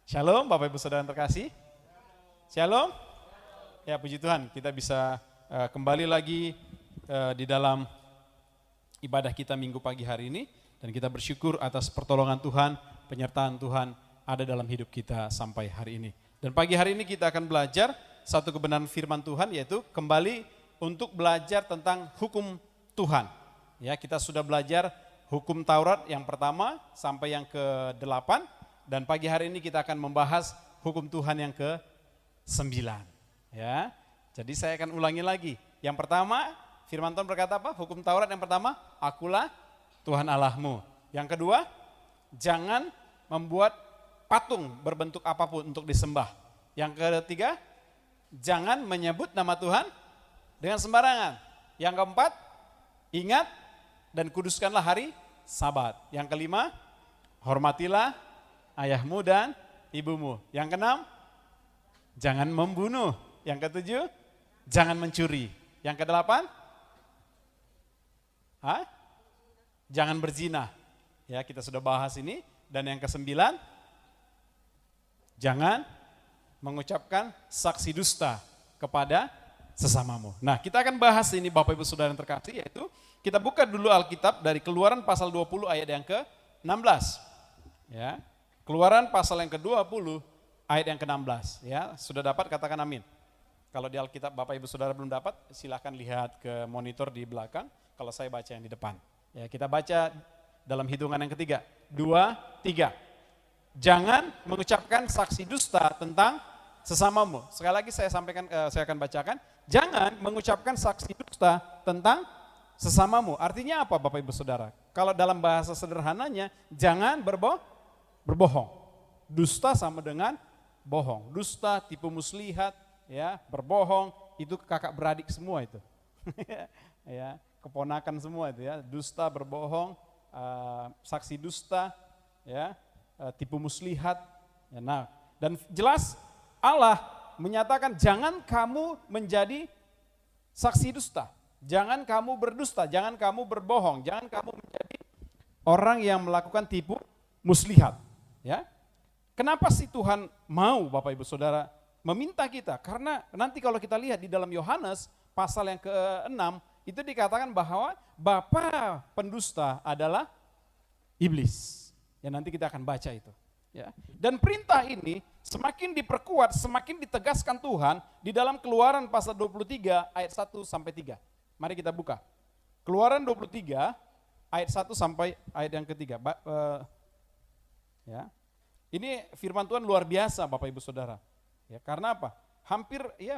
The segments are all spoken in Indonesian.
Shalom Bapak Ibu Saudara yang terkasih. Shalom. Ya puji Tuhan kita bisa kembali lagi di dalam ibadah kita minggu pagi hari ini. Dan kita bersyukur atas pertolongan Tuhan, penyertaan Tuhan ada dalam hidup kita sampai hari ini. Dan pagi hari ini kita akan belajar satu kebenaran firman Tuhan, yaitu kembali untuk belajar tentang hukum Tuhan. Ya, kita sudah belajar hukum Taurat yang pertama sampai yang ke-8. Dan pagi hari ini kita akan membahas hukum Tuhan yang ke-9. Ya, jadi saya akan ulangi lagi. Yang pertama, firman Tuhan berkata apa? Hukum Taurat yang pertama, akulah Tuhan Allahmu. Yang kedua, jangan membuat patung berbentuk apapun untuk disembah. Yang ketiga, jangan menyebut nama Tuhan dengan sembarangan. Yang keempat, ingat dan kuduskanlah hari Sabat. Yang kelima, hormatilah ayahmu dan ibumu. Yang keenam, jangan membunuh. Yang ketujuh, jangan mencuri. Yang kedelapan, jangan berzina. Ya, kita sudah bahas ini. Dan yang kesembilan, jangan mengucapkan saksi dusta kepada sesamamu. Nah, kita akan bahas ini Bapak Ibu Saudara yang terkasih, yaitu kita buka dulu Alkitab dari Keluaran pasal 20 ayat yang ke-16. Ya. Keluaran pasal yang ke-20 ayat yang ke-16. Ya, sudah dapat katakan amin. Kalau di Alkitab Bapak Ibu Saudara belum dapat, silahkan lihat ke monitor di belakang. Kalau saya baca yang di depan. Ya, kita baca dalam hitungan yang ketiga. 2, 3. Jangan mengucapkan saksi dusta tentang sesamamu. Sekali lagi saya sampaikan, saya akan bacakan. Jangan mengucapkan saksi dusta tentang sesamamu. Artinya apa Bapak Ibu Saudara? Kalau dalam bahasa sederhananya, jangan berbohong. Dusta sama dengan bohong. Dusta, tipu muslihat, ya, berbohong, itu kakak beradik semua itu. Ya, keponakan semua itu ya. Dusta, berbohong, saksi dusta, ya, tipu muslihat. Ya, nah, dan jelas Allah menyatakan jangan kamu menjadi saksi dusta. Jangan kamu berdusta, jangan kamu berbohong, jangan kamu menjadi orang yang melakukan tipu muslihat. Ya, kenapa sih Tuhan mau Bapak Ibu Saudara meminta kita? Karena nanti kalau kita lihat di dalam Yohanes pasal yang ke-6 itu dikatakan bahwa bapa pendusta adalah iblis. Ya, nanti kita akan baca itu. Ya. Dan perintah ini semakin diperkuat, semakin ditegaskan Tuhan di dalam Keluaran pasal 23 ayat 1 sampai 3. Mari kita buka. Keluaran 23 ayat 1 sampai ayat yang ketiga. Ya. Ini firman Tuhan luar biasa Bapak Ibu Saudara. Ya, karena apa?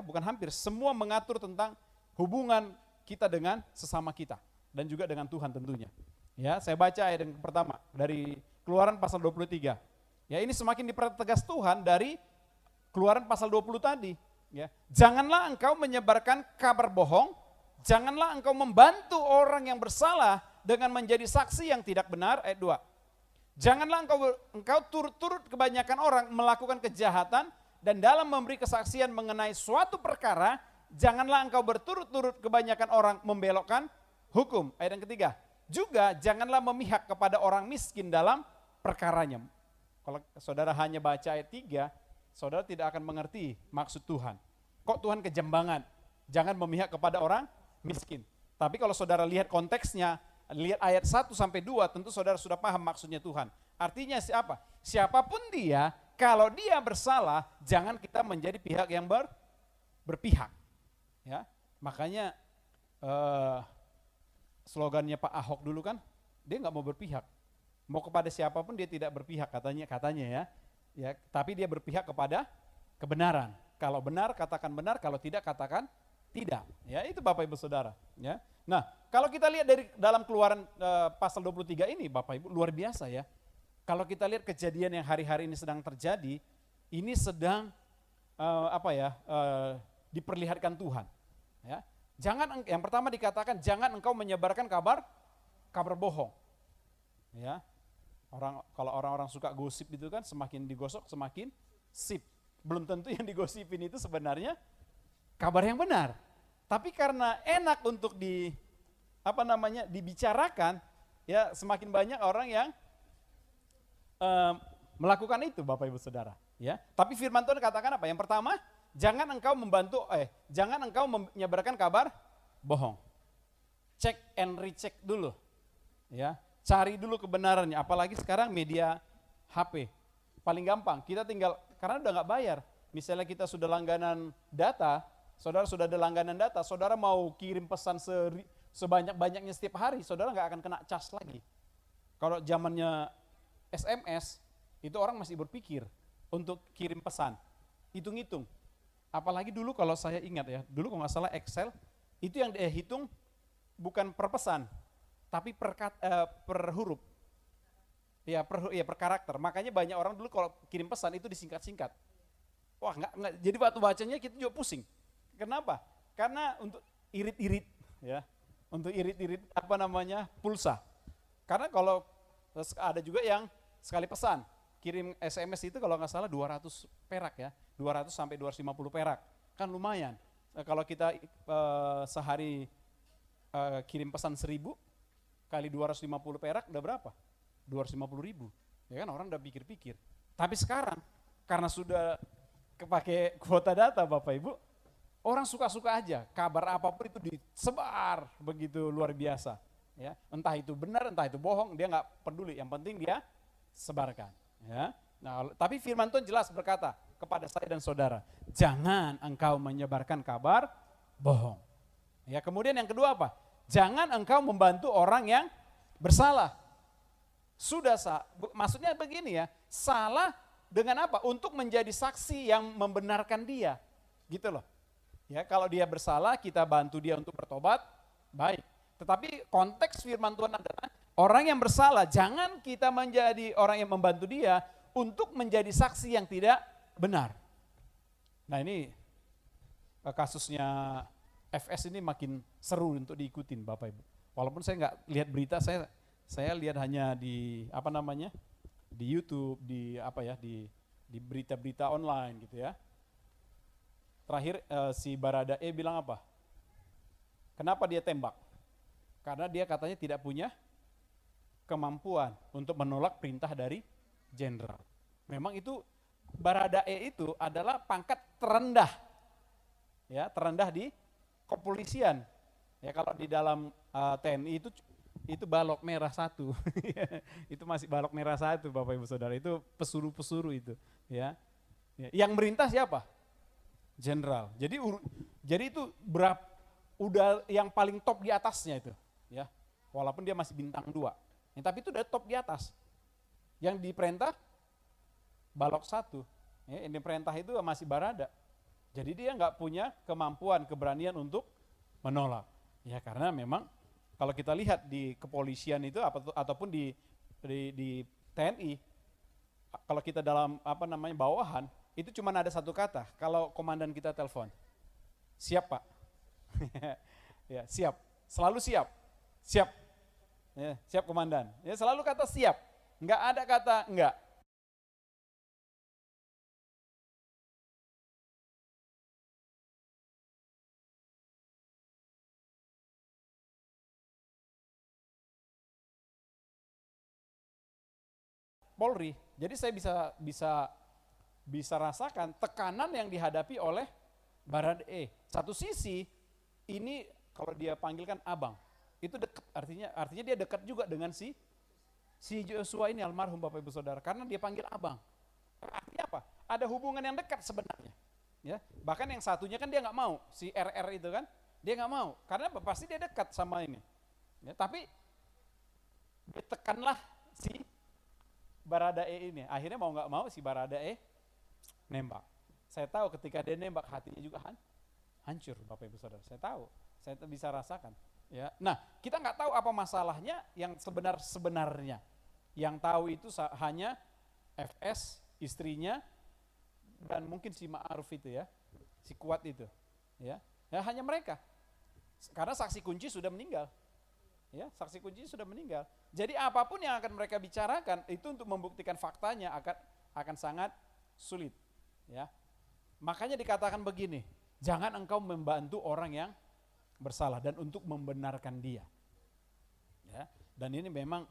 Bukan hampir, semua mengatur tentang hubungan kita dengan sesama kita dan juga dengan Tuhan tentunya. Ya, saya baca ayat yang pertama dari Keluaran pasal 23. Ya, ini semakin dipertegas Tuhan dari Keluaran pasal 20 tadi. Ya, janganlah engkau menyebarkan kabar bohong, janganlah engkau membantu orang yang bersalah dengan menjadi saksi yang tidak benar. Ayat 2. Janganlah engkau turut-turut kebanyakan orang melakukan kejahatan dan dalam memberi kesaksian mengenai suatu perkara, janganlah engkau berturut-turut kebanyakan orang membelokkan hukum. Ayat yang ketiga. Juga janganlah memihak kepada orang miskin dalam perkaranya. Kalau saudara hanya baca ayat 3, saudara tidak akan mengerti maksud Tuhan. Kok Tuhan kejam banget? Jangan memihak kepada orang miskin. Tapi kalau saudara lihat konteksnya, lihat ayat 1 sampai 2, tentu saudara sudah paham maksudnya Tuhan. Artinya siapa? Siapapun dia, kalau dia bersalah, jangan kita menjadi pihak yang berpihak. Ya, makanya slogannya Pak Ahok dulu kan, dia nggak mau berpihak. Mau kepada siapapun dia tidak berpihak katanya ya. Ya, tapi dia berpihak kepada kebenaran. Kalau benar katakan benar, kalau tidak katakan tidak. Ya, itu Bapak Ibu Saudara. Ya. Nah, kalau kita lihat dari dalam Keluaran pasal 23 ini Bapak Ibu luar biasa ya. Kalau kita lihat kejadian yang hari-hari ini sedang terjadi, ini sedang diperlihatkan Tuhan. Ya. Jangan, yang pertama dikatakan jangan engkau menyebarkan kabar bohong. Ya. Kalau orang-orang suka gosip itu kan semakin digosok semakin sip. Belum tentu yang digosipin itu sebenarnya kabar yang benar. Tapi karena enak untuk dibicarakan, ya semakin banyak orang yang melakukan itu Bapak Ibu Saudara. Ya, tapi firman Tuhan katakan apa? Yang pertama, jangan engkau menyebarkan kabar bohong. Cek and recheck dulu. Ya, cari dulu kebenarannya, apalagi sekarang media HP. Paling gampang, kita tinggal, karena udah nggak bayar. Misalnya kita sudah langganan data, saudara sudah ada langganan data, saudara mau kirim pesan sebanyak-banyaknya setiap hari, saudara nggak akan kena cas lagi. Kalau zamannya SMS, itu orang masih berpikir untuk kirim pesan, hitung-hitung. Apalagi dulu kalau saya ingat ya, dulu kalau nggak salah Excel, itu yang dia hitung bukan per pesan, tapi per huruf. Ya per karakter. Makanya banyak orang dulu kalau kirim pesan itu disingkat-singkat. Wah enggak, jadi waktu bacanya kita juga pusing. Kenapa? Karena untuk irit-irit ya, untuk irit-irit pulsa. Karena kalau ada juga yang sekali pesan, kirim SMS itu kalau nggak salah 200 perak ya, 200 sampai 250 perak, kan lumayan. Kalau kita sehari kirim pesan 1000 kali 250 perak udah berapa? 250.000, ya kan orang udah pikir-pikir. Tapi sekarang karena sudah kepake kuota data Bapak Ibu, orang suka-suka aja, kabar apapun itu disebar begitu luar biasa. Ya, entah itu benar, entah itu bohong, dia nggak peduli, yang penting dia sebarkan. Ya. Nah, tapi firman Tuhan jelas berkata kepada saya dan saudara, jangan engkau menyebarkan kabar bohong. Ya, kemudian yang kedua apa? Jangan engkau membantu orang yang bersalah. Sudah maksudnya begini ya, salah dengan apa? Untuk menjadi saksi yang membenarkan dia, gitu loh. Ya, kalau dia bersalah, kita bantu dia untuk bertobat, baik. Tetapi konteks firman Tuhan adalah orang yang bersalah, jangan kita menjadi orang yang membantu dia untuk menjadi saksi yang tidak benar. Nah ini kasusnya FS ini makin seru untuk diikutin Bapak Ibu. Walaupun saya nggak lihat berita, saya lihat hanya di di YouTube, di berita-berita online gitu ya. Terakhir si Baradae bilang apa? Kenapa dia tembak? Karena dia katanya tidak punya kemampuan untuk menolak perintah dari jenderal. Memang itu Baradae itu adalah pangkat terendah, ya terendah di kepolisian. Ya kalau di dalam TNI itu balok merah 1, itu masih balok merah 1 Bapak Ibu Saudara, itu pesuruh-pesuruh itu, ya. Yang merintah siapa? Jenderal. Jadi itu udah yang paling top di atasnya itu, ya. Walaupun dia masih bintang 2, ya, tapi itu udah top di atas. Yang diperintah balok 1, ya, yang diperintah itu masih Barada. Jadi dia nggak punya kemampuan, keberanian untuk menolak. Ya karena memang kalau kita lihat di kepolisian itu ataupun di TNI, kalau kita dalam bawahan, itu cuma ada satu kata. Kalau komandan kita telepon, siap Pak, ya siap, selalu siap, siap, ya, siap komandan. Ya selalu kata siap, nggak ada kata enggak. Polri. Jadi saya bisa rasakan tekanan yang dihadapi oleh Baradae. Satu sisi ini kalau dia panggilkan abang, itu dekat, artinya dia dekat juga dengan si Joshua ini almarhum Bapak Ibu Saudara, karena dia panggil abang. Artinya apa? Ada hubungan yang dekat sebenarnya. Ya, bahkan yang satunya kan dia nggak mau, si RR itu kan, dia nggak mau, karena pasti dia dekat sama ini. Ya, tapi ditekanlah si Baradae ini, akhirnya mau nggak mau si Baradae nembak. Saya tahu ketika dia nembak hatinya juga hancur Bapak Ibu Saudara. Saya bisa rasakan. Ya, nah kita nggak tahu apa masalahnya yang sebenarnya. Yang tahu itu hanya FS, istrinya, dan mungkin si Ma'ruf itu ya, si Kuat itu, ya hanya mereka. Karena saksi kunci sudah meninggal. Ya, saksi kunci sudah meninggal. Jadi apapun yang akan mereka bicarakan itu untuk membuktikan faktanya akan sangat sulit. Ya, makanya dikatakan begini, jangan engkau membantu orang yang bersalah dan untuk membenarkan dia. Ya, dan ini memang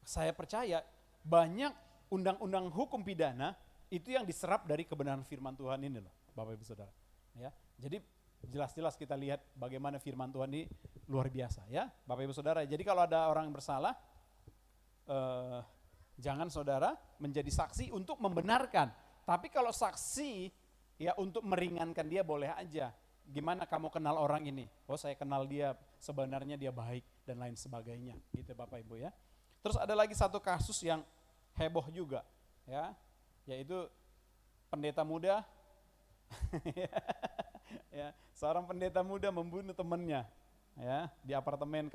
saya percaya banyak undang-undang hukum pidana itu yang diserap dari kebenaran firman Tuhan ini loh, Bapak Ibu Saudara. Ya, jadi jelas-jelas kita lihat bagaimana firman Tuhan ini luar biasa ya, Bapak Ibu Saudara. Jadi kalau ada orang yang bersalah, jangan saudara menjadi saksi untuk membenarkan. Tapi kalau saksi ya untuk meringankan dia boleh aja. Gimana kamu kenal orang ini? Oh, saya kenal dia, sebenarnya dia baik dan lain sebagainya, gitu Bapak Ibu ya. Terus ada lagi satu kasus yang heboh juga ya, yaitu pendeta muda ya, seorang pendeta muda membunuh temannya ya di apartemen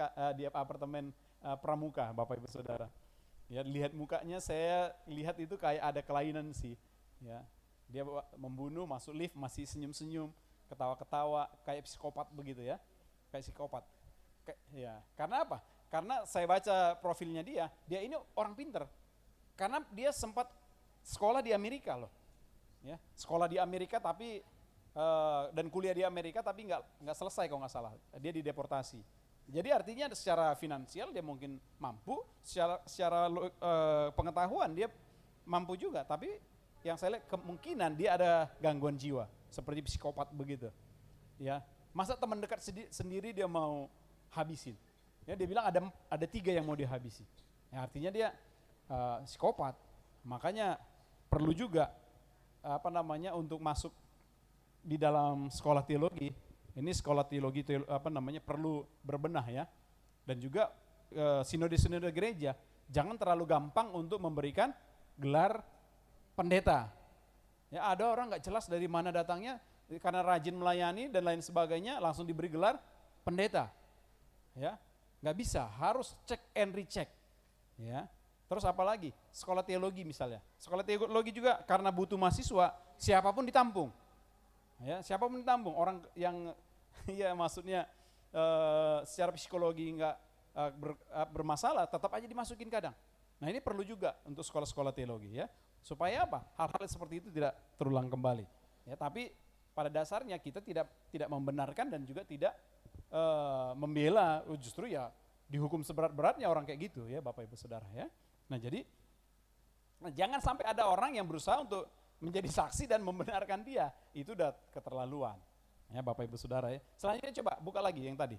pramuka, Bapak Ibu Saudara. Ya, lihat mukanya, saya lihat itu kayak ada kelainan sih ya. Dia membunuh, masuk lift masih senyum-senyum, ketawa-ketawa, kayak psikopat begitu ya. Kayak psikopat. Ya, karena apa? Karena saya baca profilnya dia ini orang pinter. Karena dia sempat sekolah di Amerika loh. Ya, sekolah di Amerika tapi dan kuliah di Amerika tapi nggak selesai kalau nggak salah. Dia dideportasi. Jadi artinya secara finansial dia mungkin mampu, secara pengetahuan dia mampu juga. Tapi yang saya lihat kemungkinan dia ada gangguan jiwa seperti psikopat begitu. Ya, masa teman dekat sendiri dia mau habisin. Ya, dia bilang ada 3 yang mau dihabisi. Ya, artinya dia psikopat. Makanya perlu juga untuk masuk di dalam sekolah teologi. Ini sekolah teologi perlu berbenah ya. Dan juga sinode-sinode gereja jangan terlalu gampang untuk memberikan gelar pendeta. Ya, ada orang nggak jelas dari mana datangnya, karena rajin melayani dan lain sebagainya langsung diberi gelar pendeta. Ya, nggak bisa, harus cek and recheck. Ya. Terus apa lagi? Sekolah teologi misalnya. Sekolah teologi juga karena butuh mahasiswa, siapapun ditampung. Ya, siapapun ditampung. Orang yang ya maksudnya secara psikologi nggak bermasalah, tetap aja dimasukin kadang. Nah, ini perlu juga untuk sekolah-sekolah teologi ya. Supaya apa? Hal-hal seperti itu tidak terulang kembali. Ya, tapi pada dasarnya kita tidak membenarkan dan juga tidak membela, justru ya dihukum seberat-beratnya orang kayak gitu ya, Bapak Ibu Saudara ya. Nah, jadi jangan sampai ada orang yang berusaha untuk menjadi saksi dan membenarkan dia. Itu udah keterlaluan. Ya, Bapak Ibu Saudara ya. Selanjutnya coba buka lagi yang tadi.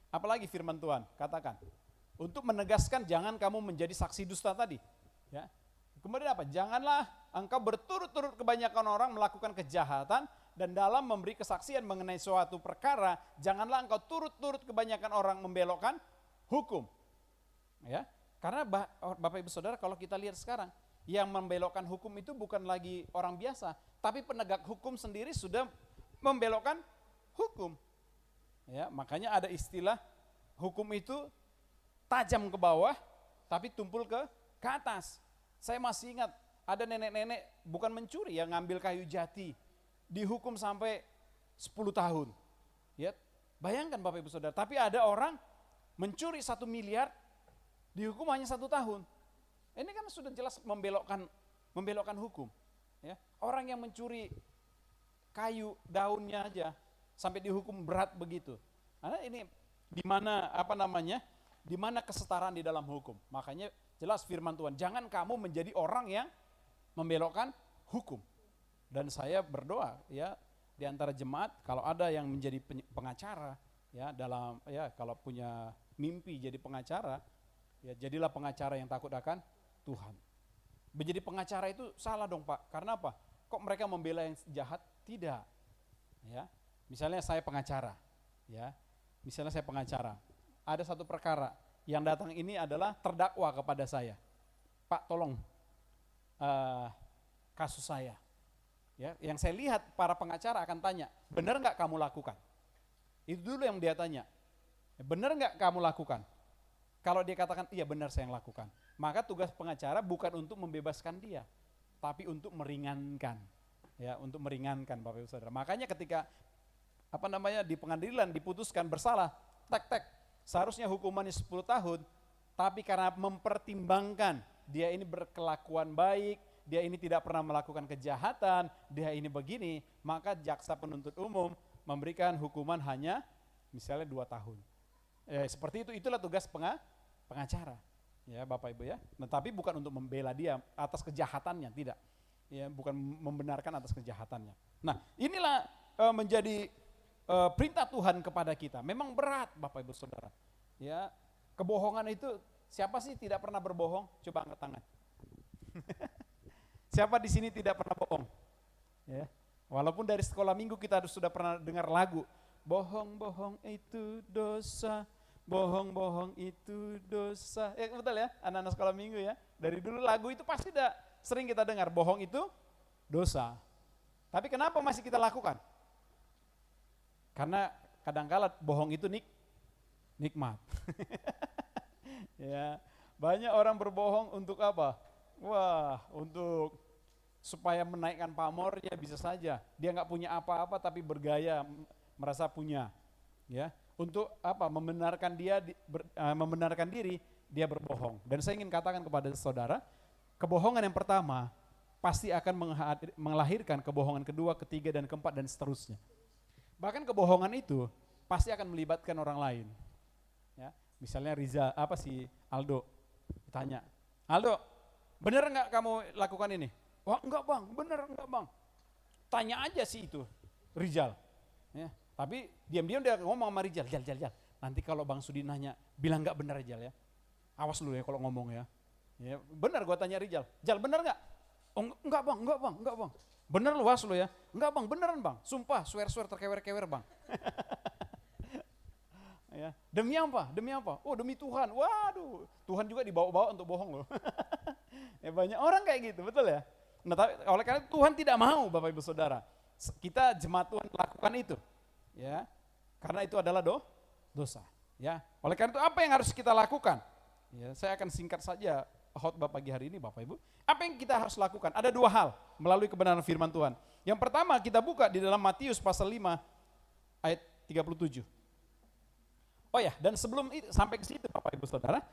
Apalagi firman Tuhan katakan untuk menegaskan jangan kamu menjadi saksi dusta tadi. Ya. Kemudian apa? Janganlah engkau berturut-turut kebanyakan orang melakukan kejahatan dan dalam memberi kesaksian mengenai suatu perkara, janganlah engkau turut-turut kebanyakan orang membelokkan hukum. Ya. Karena Bapak Ibu Saudara, kalau kita lihat sekarang, yang membelokkan hukum itu bukan lagi orang biasa, tapi penegak hukum sendiri sudah membelokkan hukum. Ya, makanya ada istilah hukum itu tajam ke bawah, tapi tumpul ke atas. Saya masih ingat ada nenek-nenek bukan mencuri, yang ngambil kayu jati, dihukum sampai 10 tahun. Ya, bayangkan Bapak Ibu Saudara, tapi ada orang mencuri 1 miliar, dihukum hanya 1 tahun. Ini kan sudah jelas membelokkan hukum. Ya, orang yang mencuri kayu daunnya aja sampai dihukum berat begitu. Karena ini di mana kesetaraan di dalam hukum. Makanya jelas firman Tuhan, jangan kamu menjadi orang yang membelokkan hukum. Dan saya berdoa ya di antara jemaat kalau ada yang menjadi pengacara ya kalau punya mimpi jadi pengacara, ya jadilah pengacara yang takut akan Tuhan. Menjadi pengacara itu salah dong Pak, karena apa? Kok mereka membela yang jahat? Tidak. Ya, misalnya saya pengacara, ada satu perkara yang datang ini adalah terdakwa kepada saya. Pak tolong kasus saya. Ya, yang saya lihat para pengacara akan tanya, benar nggak kamu lakukan? Itu dulu yang dia tanya. Benar nggak kamu lakukan? Kalau dia katakan iya benar saya yang lakukan, maka tugas pengacara bukan untuk membebaskan dia, tapi untuk meringankan. Ya, untuk meringankan Bapak Ibu Saudara. Makanya ketika di pengadilan diputuskan bersalah, seharusnya hukumannya 10 tahun, tapi karena mempertimbangkan dia ini berkelakuan baik, dia ini tidak pernah melakukan kejahatan, dia ini begini, maka jaksa penuntut umum memberikan hukuman hanya misalnya 2 tahun. Seperti itu, itulah tugas pengacara. Ya Bapak Ibu ya. Nah, tapi bukan untuk membela dia atas kejahatannya, tidak. ya, bukan membenarkan atas kejahatannya. Nah, inilah menjadi perintah Tuhan kepada kita. Memang berat Bapak Ibu Saudara. Ya, kebohongan itu, siapa sih tidak pernah berbohong? Coba angkat tangan. Siapa di sini tidak pernah bohong? Ya. Walaupun dari sekolah minggu kita sudah pernah dengar lagu, bohong-bohong itu dosa, bohong-bohong itu dosa. Ya betul ya, anak-anak sekolah minggu ya. Dari dulu lagu itu pasti udah sering kita dengar, bohong itu dosa. Tapi kenapa masih kita lakukan? Karena kadang-kala bohong itu nikmat. Ya, banyak orang berbohong untuk apa? Wah, untuk supaya menaikkan pamornya bisa saja. Dia nggak punya apa-apa tapi bergaya merasa punya. Ya, untuk apa? Membenarkan diri dia berbohong. Dan saya ingin katakan kepada saudara, kebohongan yang pertama pasti akan melahirkan kebohongan kedua, ketiga dan keempat dan seterusnya. Bahkan kebohongan itu pasti akan melibatkan orang lain. Ya, misalnya Aldo tanya, Aldo, bener nggak kamu lakukan ini? Wah enggak bang, bener enggak bang. Tanya aja sih itu Rizal. Ya, tapi diam-diam dia ngomong sama Rizal, Jal. Nanti kalau Bang Sudi nanya, bilang enggak bener Rizal ya. Awas lu ya kalau ngomong ya. Ya bener gua tanya Rizal, Jal bener enggak? Oh enggak bang. Bener lu was lu ya. Enggak bang, beneran bang. Sumpah, swear terkewer-kewer bang. Ya, demi apa? Oh demi Tuhan. Waduh, Tuhan juga dibawa-bawa untuk bohong loh. Ya, banyak orang kayak gitu, betul ya? Nah, oleh karena Tuhan tidak mau Bapak Ibu Saudara, kita jemaat Tuhan lakukan itu, ya, karena itu adalah dosa, ya. Oleh karena itu apa yang harus kita lakukan? Ya, saya akan singkat saja khotbah pagi hari ini Bapak Ibu. Apa yang kita harus lakukan? Ada dua hal melalui kebenaran firman Tuhan. Yang pertama kita buka di dalam Matius pasal 5 ayat 37. Oh ya, dan sebelum itu, sampai ke situ Bapak Ibu Saudara,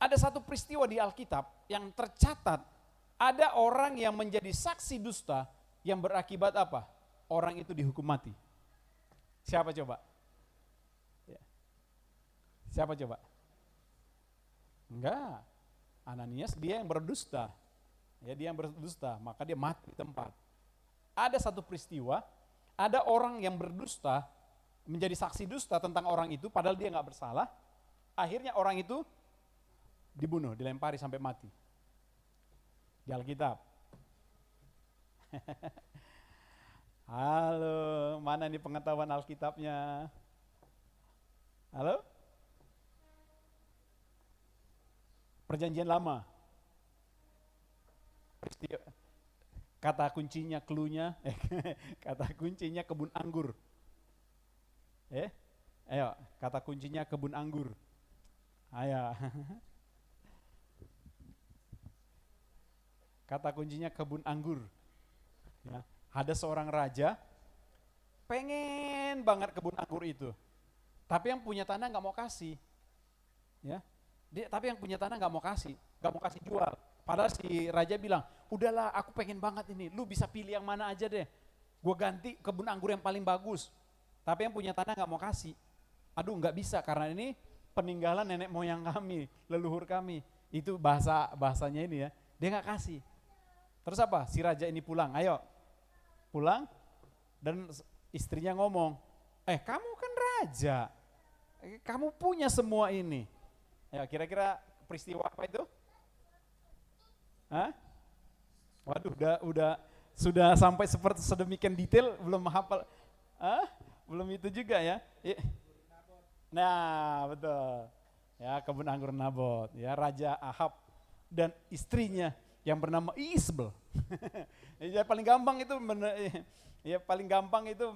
ada satu peristiwa di Alkitab yang tercatat. Ada orang yang menjadi saksi dusta yang berakibat apa? Orang itu dihukum mati. Siapa coba? Ya. Siapa coba? Enggak. Ananias dia yang berdusta. Ya, dia yang berdusta, maka dia mati di tempat. Ada satu peristiwa, ada orang yang berdusta, menjadi saksi dusta tentang orang itu, padahal dia nggak bersalah. Akhirnya orang itu dibunuh, dilempari sampai mati. Di Alkitab. Halo, mana nih pengetahuan Alkitabnya? Halo? Perjanjian Lama. Kata kuncinya, cluenya, kata kuncinya kebun anggur. Ayo, kata kuncinya kebun anggur. Ayo. Kata kuncinya kebun anggur. Ya, ada seorang raja pengen banget kebun anggur itu, tapi yang punya tanah nggak mau kasih. Ya, tapi yang punya tanah nggak mau kasih jual. Padahal si raja bilang, udahlah aku pengen banget ini, lu bisa pilih yang mana aja deh, gue ganti kebun anggur yang paling bagus. Tapi yang punya tanah nggak mau kasih. Aduh nggak bisa karena ini peninggalan nenek moyang kami, leluhur kami. Itu bahasanya ini ya, dia nggak kasih. Terus apa? Si raja ini pulang, ayo pulang, dan istrinya ngomong, kamu kan raja, kamu punya semua ini. Ya kira-kira peristiwa apa itu? Hah? Waduh, sudah sampai seperti sedemikian detail, belum hafal. Belum itu juga ya. Nah betul, ya kebun anggur Nabot, ya Raja Ahab dan istrinya yang bernama Isabel. Ya paling gampang itu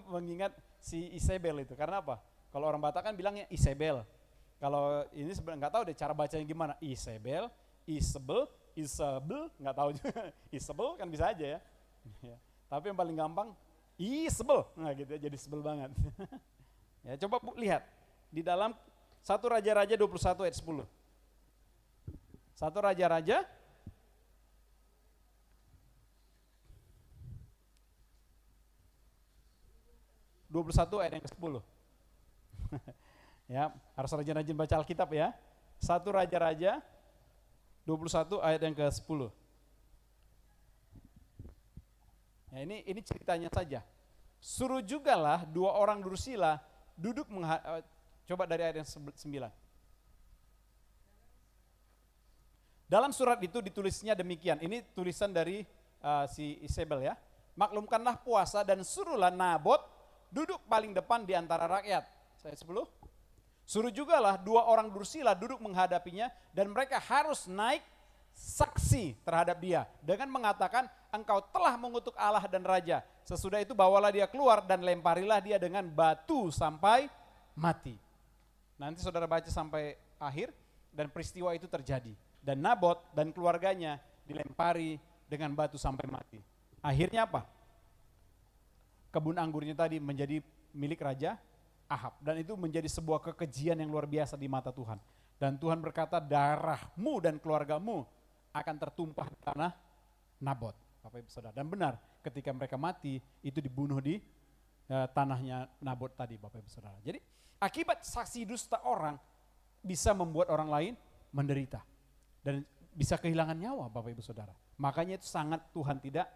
mengingat si Isabel itu. Karena apa? Kalau orang Batak kan bilangnya Isabel. Kalau ini sebenarnya nggak tahu deh cara bacanya gimana. Isabel, nggak tahu juga. Isabel kan bisa aja ya. Tapi yang paling gampang Isabel. Nah gitu ya, jadi sebel banget. Ya coba lihat di dalam 1 Raja-Raja 21 ayat 10. 1 Raja-Raja 21 ayat yang ke-10. Ya, harus rajin-rajin baca Alkitab ya. 1 Raja-Raja 21 ayat yang ke-10. Ya, ini ceritanya saja. Suruh jugalah 2 orang Dursila duduk coba dari ayat yang 9. Dalam surat itu ditulisnya demikian. Ini tulisan dari si Isabel ya. Maklumkanlah puasa dan suruhlah Nabot duduk paling depan di antara rakyat. Saya 10. Suruh jugalah 2 orang Dursila duduk menghadapinya dan mereka harus naik saksi terhadap dia dengan mengatakan engkau telah mengutuk Allah dan Raja. Sesudah itu bawalah dia keluar dan lemparilah dia dengan batu sampai mati. Nanti saudara baca sampai akhir dan peristiwa itu terjadi. Dan Nabot dan keluarganya dilempari dengan batu sampai mati. Akhirnya apa? Kebun anggurnya tadi menjadi milik Raja Ahab. Dan itu menjadi sebuah kekejian yang luar biasa di mata Tuhan. Dan Tuhan berkata darahmu dan keluargamu akan tertumpah di tanah Nabot. Bapak Ibu Saudara. Dan benar ketika mereka mati itu dibunuh di tanahnya Nabot tadi Bapak Ibu Saudara. Jadi akibat saksi dusta orang bisa membuat orang lain menderita. Dan bisa kehilangan nyawa Bapak Ibu Saudara. Makanya itu sangat Tuhan tidak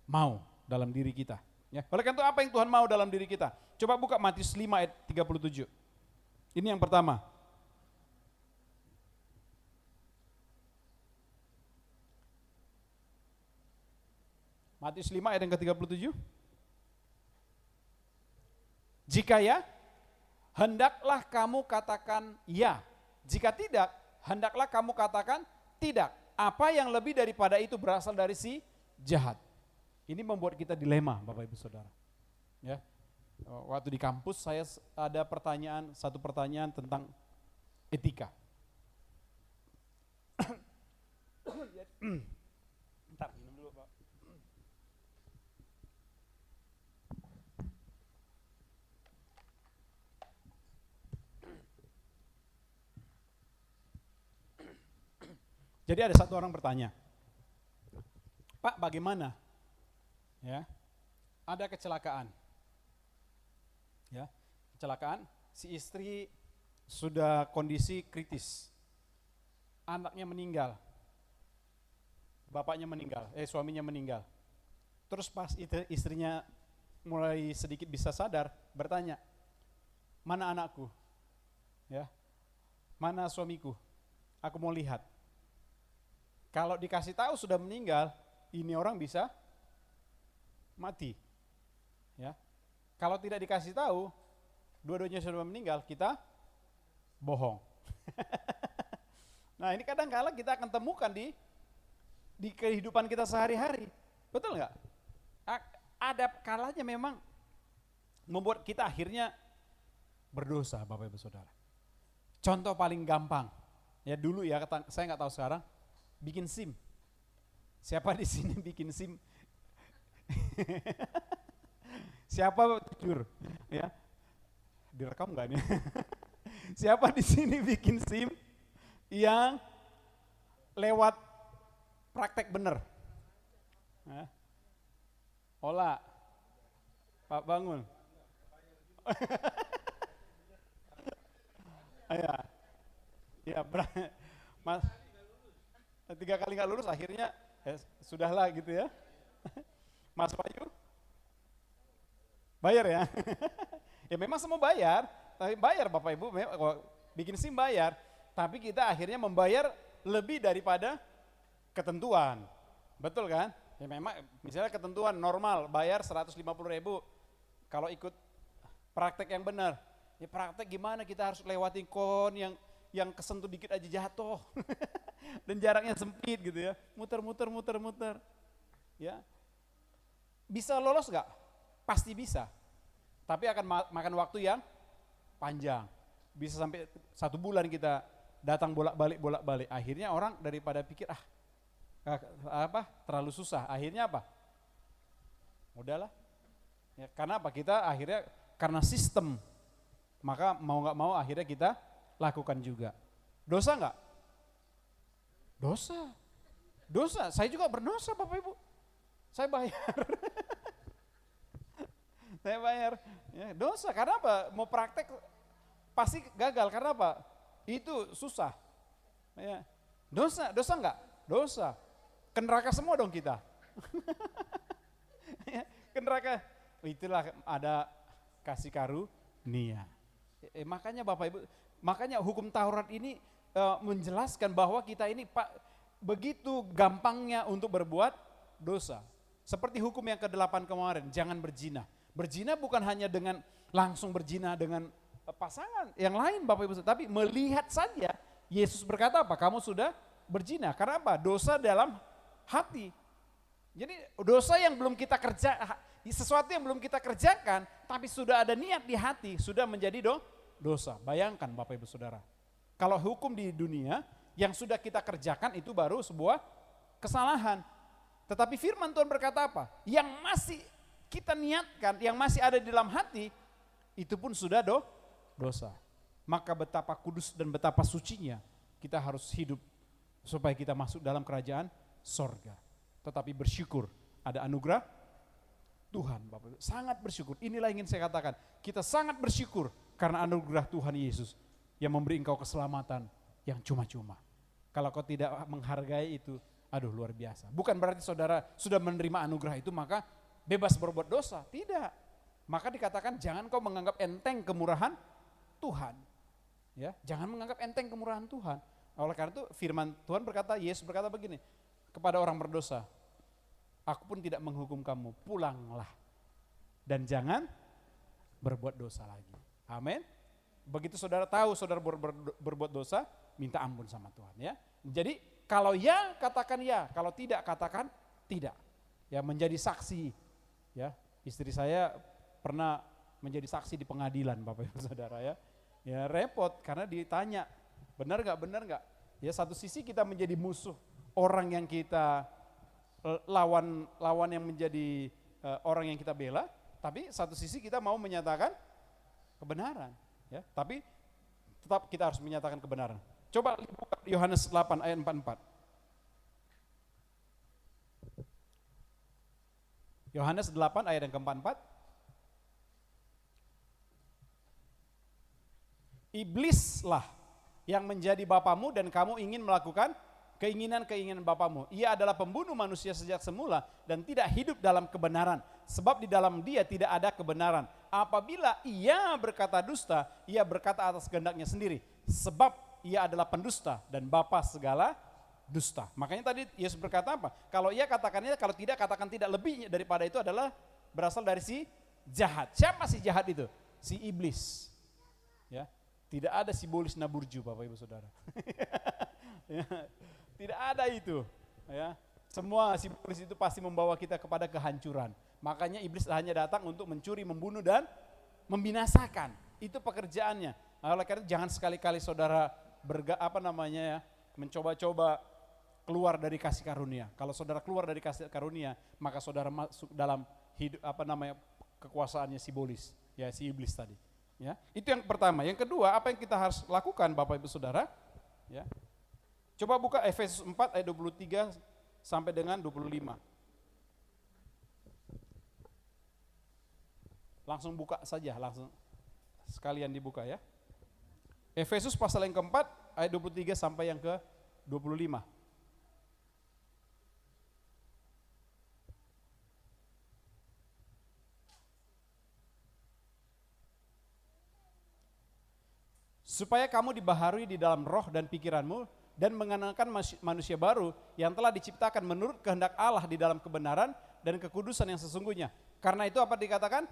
mau dalam diri kita. Ya. Oleh karena itu apa yang Tuhan mau dalam diri kita? Coba buka Matius 5 ayat 37. Ini yang pertama. Matius 5 ayat yang ke-37. Jika ya, hendaklah kamu katakan ya. Jika tidak, hendaklah kamu katakan tidak. Apa yang lebih daripada itu berasal dari si jahat. Ini membuat kita dilema Bapak Ibu Saudara. Ya. Waktu di kampus saya ada satu pertanyaan tentang etika. Bentar, minum dulu Pak. Jadi ada satu orang bertanya, Pak bagaimana? Ya, ada kecelakaan. Ya, kecelakaan, si istri sudah kondisi kritis. Anaknya meninggal. Bapaknya meninggal, suaminya meninggal. Terus pas istrinya mulai sedikit bisa sadar, bertanya, mana anakku? Ya, mana suamiku? Aku mau lihat. Kalau dikasih tahu sudah meninggal, ini orang bisa mati. Ya. Kalau tidak dikasih tahu, dua-duanya sudah meninggal, kita bohong. Nah ini kadang-kala kita akan temukan di kehidupan kita sehari-hari. Betul nggak? Ada kalanya memang membuat kita akhirnya berdosa Bapak Ibu Saudara. Contoh paling gampang, ya dulu ya saya nggak tahu sekarang, bikin SIM. Siapa di sini bikin SIM? Siapa jujur? Ya, direkam nggak nih? Siapa di sini bikin SIM yang lewat praktek bener? Ola, Pak Bangun. Ya, Mas. 3 kali nggak lulus akhirnya sudahlah gitu ya. Mas Bayu bayar ya. Ya memang semua bayar, tapi bayar Bapak Ibu bikin SIM bayar, tapi kita akhirnya membayar lebih daripada ketentuan. Betul kan? Ya memang misalnya ketentuan normal bayar 150.000. Kalau ikut praktek yang benar, ya praktek gimana kita harus lewatin kon yang kesentuh dikit aja jatuh. Dan jaraknya sempit gitu ya, muter. Ya, bisa lolos nggak? Pasti bisa, tapi akan makan waktu yang panjang. Bisa sampai 1 bulan kita datang bolak-balik. Akhirnya orang daripada pikir terlalu susah, akhirnya apa? Udahlah. Ya, karena apa? Kita akhirnya karena sistem, maka mau nggak mau akhirnya kita lakukan juga. Dosa nggak? Dosa, saya juga berdosa Bapak Ibu. Saya bayar. Saya bayar. Ya, dosa, karena apa? Mau praktek pasti gagal, karena apa? Itu susah. Ya. Dosa enggak? Dosa. Ke neraka semua dong kita. ke neraka. Itulah ada kasih karunia. Makanya Bapak Ibu, makanya hukum Taurat ini menjelaskan bahwa kita ini begitu gampangnya untuk berbuat dosa. Seperti hukum yang ke-8 kemarin, jangan berzina. Berzina bukan hanya dengan langsung berzina dengan pasangan yang lain Bapak Ibu, tapi melihat saja. Yesus berkata apa? Kamu sudah berzina. Karena apa? Dosa dalam hati. Jadi dosa yang belum kita sesuatu yang belum kita kerjakan, tapi sudah ada niat di hati, sudah menjadi dosa. Bayangkan Bapak Ibu Saudara, kalau hukum di dunia yang sudah kita kerjakan itu baru sebuah kesalahan. Tetapi firman Tuhan berkata apa? Yang masih kita niatkan, yang masih ada di dalam hati, itu pun sudah dosa. Maka betapa kudus dan betapa sucinya kita harus hidup supaya kita masuk dalam kerajaan sorga. Tetapi bersyukur ada anugerah Tuhan Bapak. Sangat bersyukur, inilah yang ingin saya katakan. Kita sangat bersyukur karena anugerah Tuhan Yesus yang memberi engkau keselamatan yang cuma-cuma. Kalau kau tidak menghargai itu, aduh luar biasa. Bukan berarti saudara sudah menerima anugerah itu maka bebas berbuat dosa. Tidak. Maka dikatakan jangan kau menganggap enteng kemurahan Tuhan. Ya, jangan menganggap enteng kemurahan Tuhan. Oleh karena itu firman Tuhan berkata, Yesus berkata begini kepada orang berdosa, aku pun tidak menghukum kamu, pulanglah dan jangan berbuat dosa lagi. Amin. Begitu saudara tahu saudara berbuat dosa, minta ampun sama Tuhan ya. Jadi kalau ya katakan ya, kalau tidak katakan tidak. Ya, menjadi saksi. Ya, istri saya pernah menjadi saksi di pengadilan Bapak Ibu Saudara ya. Ya repot karena ditanya, benar nggak? Ya satu sisi kita menjadi musuh orang yang kita lawan yang menjadi orang yang kita bela, tapi satu sisi kita mau menyatakan kebenaran. Ya, tapi tetap kita harus menyatakan kebenaran. Coba buka Yohanes 8 ayat 44. Yohanes 8 ayat yang ke-44. Iblislah yang menjadi bapamu dan kamu ingin melakukan keinginan-keinginan bapamu. Ia adalah pembunuh manusia sejak semula dan tidak hidup dalam kebenaran. Sebab di dalam dia tidak ada kebenaran. Apabila ia berkata dusta, ia berkata atas kehendaknya sendiri. Sebab ia adalah pendusta dan bapa segala dusta. Makanya tadi Yesus berkata apa? Kalau ia katakannya, kalau tidak katakan tidak, lebih daripada itu adalah berasal dari si jahat. Siapa si jahat itu? Si iblis. Ya. Tidak ada simbolis naburju Bapak Ibu Saudara. Ya, tidak ada itu. Ya. Semua simbolis itu pasti membawa kita kepada kehancuran. Makanya iblis hanya datang untuk mencuri, membunuh dan membinasakan. Itu pekerjaannya. Oleh karena jangan sekali-kali saudara mencoba-coba keluar dari kasih karunia. Kalau saudara keluar dari kasih karunia, maka saudara masuk dalam hidup kekuasaannya simbolis, ya si iblis tadi. Ya, itu yang pertama. Yang kedua, apa yang kita harus lakukan Bapak Ibu Saudara? Ya. Coba buka Efesus 4 ayat 23 sampai dengan 25. Langsung buka saja, langsung sekalian dibuka ya. Efesus pasal yang keempat ayat 23 sampai yang ke 25. Supaya kamu dibaharui di dalam roh dan pikiranmu dan mengenakan manusia baru yang telah diciptakan menurut kehendak Allah di dalam kebenaran dan kekudusan yang sesungguhnya. Karena itu apa dikatakan?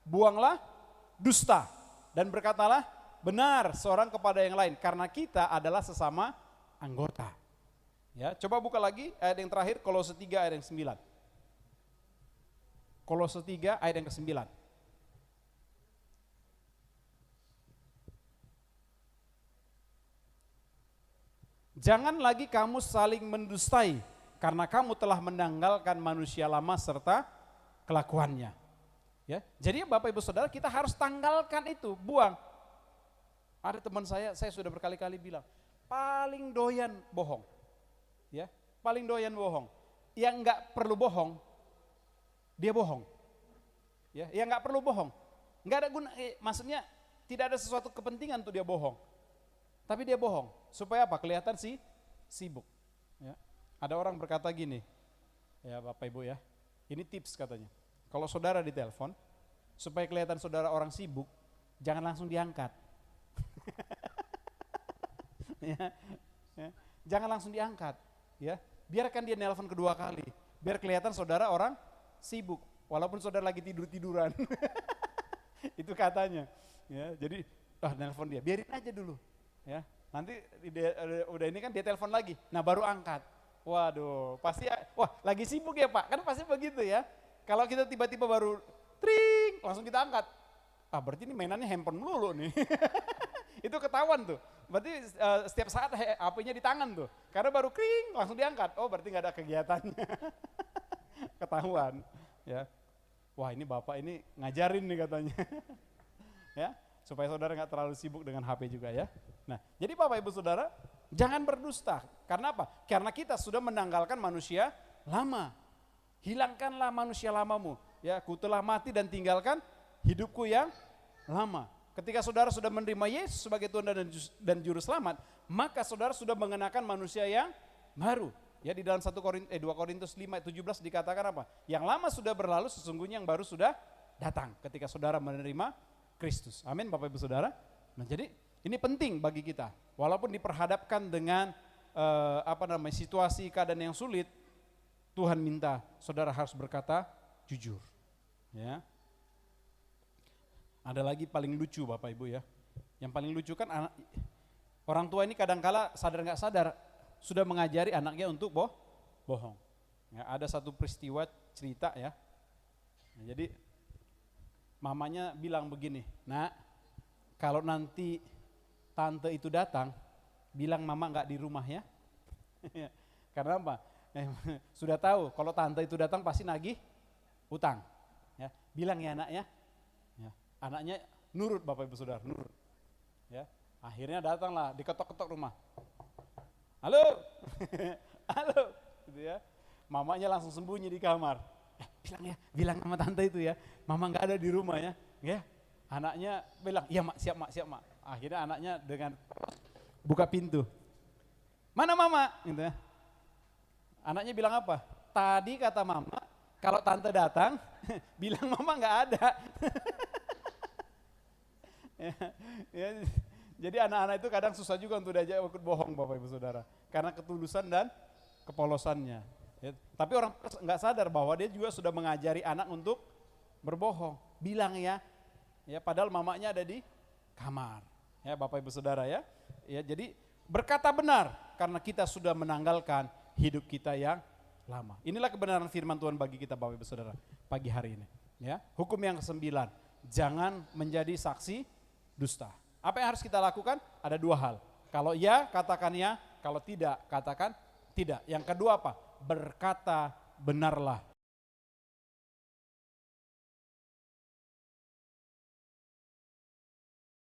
Buanglah dusta dan berkatalah benar seorang kepada yang lain karena kita adalah sesama anggota. Ya, coba buka lagi ayat yang terakhir Kolose 3 ayat yang 9. Kolose 3 ayat yang ke-9. Jangan lagi kamu saling mendustai, karena kamu telah menanggalkan manusia lama serta kelakuannya. Ya, jadi Bapak Ibu Saudara kita harus tanggalkan itu, buang. Ada teman saya sudah berkali-kali bilang, paling doyan bohong. Ya, paling doyan bohong. Yang enggak perlu bohong, dia bohong. Ya, yang enggak perlu bohong. Enggak ada guna, maksudnya tidak ada sesuatu kepentingan untuk dia bohong. Tapi dia bohong, supaya apa? Kelihatan sibuk. Ya. Ada orang berkata gini, ya Bapak Ibu ya, ini tips katanya. kalau saudara ditelepon, supaya kelihatan saudara orang sibuk, jangan langsung diangkat. Ya, ya. Jangan langsung diangkat, ya. Biarkan dia nelpon kedua kali, biar kelihatan saudara orang sibuk, walaupun saudara lagi tiduran. Itu katanya, ya. Jadi, nelpon dia, biarin aja dulu, ya. Nanti udah ini kan dia telepon lagi, nah baru angkat. Waduh, pasti, lagi sibuk ya Pak, kan pasti begitu ya. Kalau kita tiba-tiba baru tring, langsung kita angkat. Berarti ini mainannya handphone melulu nih. Itu ketahuan tuh. Berarti setiap saat HP-nya di tangan tuh. Karena baru kring, langsung diangkat. Oh, berarti nggak ada kegiatannya. Ketahuan. Ya. Wah, ini Bapak ini ngajarin nih katanya. Ya, supaya saudara nggak terlalu sibuk dengan HP juga ya. Nah, jadi Bapak Ibu Saudara, jangan berdusta. Karena apa? Karena kita sudah menanggalkan manusia lama. Hilangkanlah manusia lamamu. Ya, ku telah mati dan tinggalkan hidupku yang lama. Ketika saudara sudah menerima Yesus sebagai Tuhan dan Juru Selamat, maka saudara sudah mengenakan manusia yang baru. Ya, di dalam 2 Korintus 5:17 dikatakan apa? Yang lama sudah berlalu, sesungguhnya yang baru sudah datang ketika saudara menerima Kristus. Amin Bapak Ibu Saudara. Nah, jadi ini penting bagi kita. Walaupun diperhadapkan dengan situasi keadaan yang sulit, Tuhan minta saudara harus berkata jujur. Ya. Ada lagi paling lucu Bapak Ibu ya. Yang paling lucu kan orang tua ini kadangkala sadar nggak sadar sudah mengajari anaknya untuk bohong. Ya, ada satu peristiwa cerita ya. Nah, jadi mamanya bilang begini, "Nak, kalau nanti tante itu datang, bilang mama nggak di rumah ya." Karena apa? Sudah tahu kalau tante itu datang pasti nagih utang. Ya, bilang ya nak ya. Ya, anaknya nurut Bapak Ibu Saudara, nurut. Ya, akhirnya datanglah, diketok-ketok rumah. Halo, halo, gitu ya. Mamanya langsung sembunyi di kamar. Bilang sama tante itu ya, mama nggak ada di rumah ya. Ya, anaknya bilang, iya mak, siap mak. Akhirnya anaknya dengan buka pintu. Mana mama? Gitu ya. Anaknya bilang apa? Tadi kata mama, kalau tante datang, bilang mama nggak ada. ya, jadi anak-anak itu kadang susah juga untuk diajak ikut bohong Bapak Ibu Saudara. Karena ketulusan dan kepolosannya. Ya, tapi orang nggak sadar bahwa dia juga sudah mengajari anak untuk berbohong. Bilang ya padahal mamanya ada di kamar. Ya Bapak Ibu Saudara ya. Ya jadi berkata benar karena kita sudah menanggalkan hidup kita yang lama. Inilah kebenaran firman Tuhan bagi kita Bapak Ibu Saudara pagi hari ini. Ya, hukum yang ke-9, jangan menjadi saksi dusta. Apa yang harus kita lakukan? Ada 2 hal. Kalau ya, katakan ya. Kalau tidak, katakan tidak. Yang kedua apa? Berkata benarlah